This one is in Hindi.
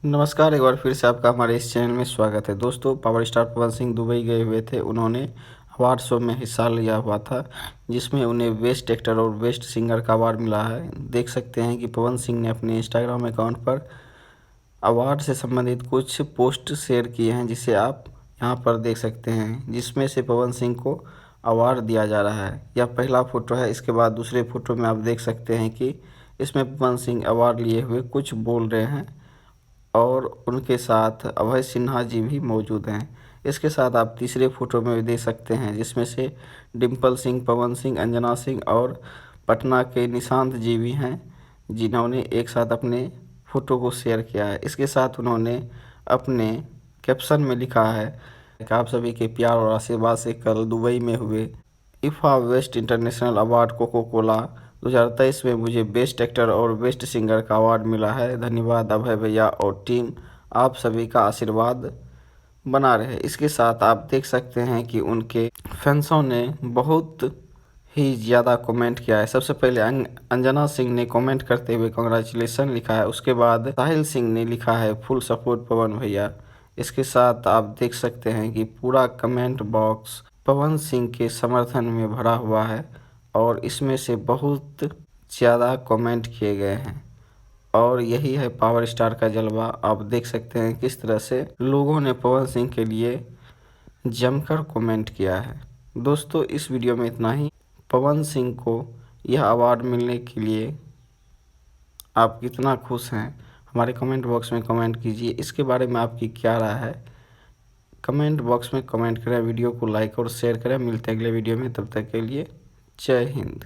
नमस्कार, एक बार फिर से आपका हमारे इस चैनल में स्वागत है। दोस्तों, power star Pawan Singh Dubai गए हुए थे। उन्होंने अवार्ड शो में हिस्सा लिया हुआ था, जिसमें उन्हें बेस्ट एक्टर और बेस्ट सिंगर का अवार्ड मिला है। देख सकते हैं कि पवन सिंह ने अपने इंस्टाग्राम अकाउंट पर अवार्ड से संबंधित कुछ पोस्ट शेयर किए हैं, जिसे आप यहाँ पर देख सकते हैं, जिसमें से पवन सिंह को अवार्ड दिया जा रहा है। यह पहला फ़ोटो है। इसके बाद दूसरे फ़ोटो में आप देख सकते हैं कि इसमें पवन सिंह अवार्ड लिए हुए कुछ बोल रहे हैं और उनके साथ अभय सिन्हा जी भी मौजूद हैं। इसके साथ आप तीसरे फोटो में भी देख सकते हैं, जिसमें से डिम्पल सिंह, पवन सिंह, अंजना सिंह और पटना के निशांत जी भी हैं, जिन्होंने एक साथ अपने फ़ोटो को शेयर किया है। इसके साथ उन्होंने अपने कैप्शन में लिखा है कि आप सभी के प्यार और आशीर्वाद से कल दुबई में हुए IIFA west international award Coca Cola 2023 में मुझे बेस्ट एक्टर और बेस्ट सिंगर का अवार्ड मिला है। धन्यवाद अभय भैया और टीम, आप सभी का आशीर्वाद बना रहे। इसके साथ आप देख सकते हैं कि उनके फैंसों ने बहुत ही ज़्यादा कमेंट किया है। सबसे पहले अंजना सिंह ने कमेंट करते हुए कांग्रेचुलेसन लिखा है। उसके बाद साहिल सिंह ने लिखा है फुल सपोर्ट पवन भैया। इसके साथ आप देख सकते हैं कि पूरा कमेंट बॉक्स पवन सिंह के समर्थन में भरा हुआ है और इसमें से बहुत ज़्यादा कमेंट किए गए हैं। और यही है पावर स्टार का जलवा। आप देख सकते हैं किस तरह से लोगों ने पवन सिंह के लिए जमकर कमेंट किया है। दोस्तों, इस वीडियो में इतना ही। पवन सिंह को यह अवार्ड मिलने के लिए आप कितना खुश हैं, हमारे कमेंट बॉक्स में कमेंट कीजिए। इसके बारे में आपकी क्या राय है, कमेंट बॉक्स में कमेंट करें। वीडियो को लाइक और शेयर करें। मिलते हैं अगले वीडियो में, तब तक के लिए जय हिंद।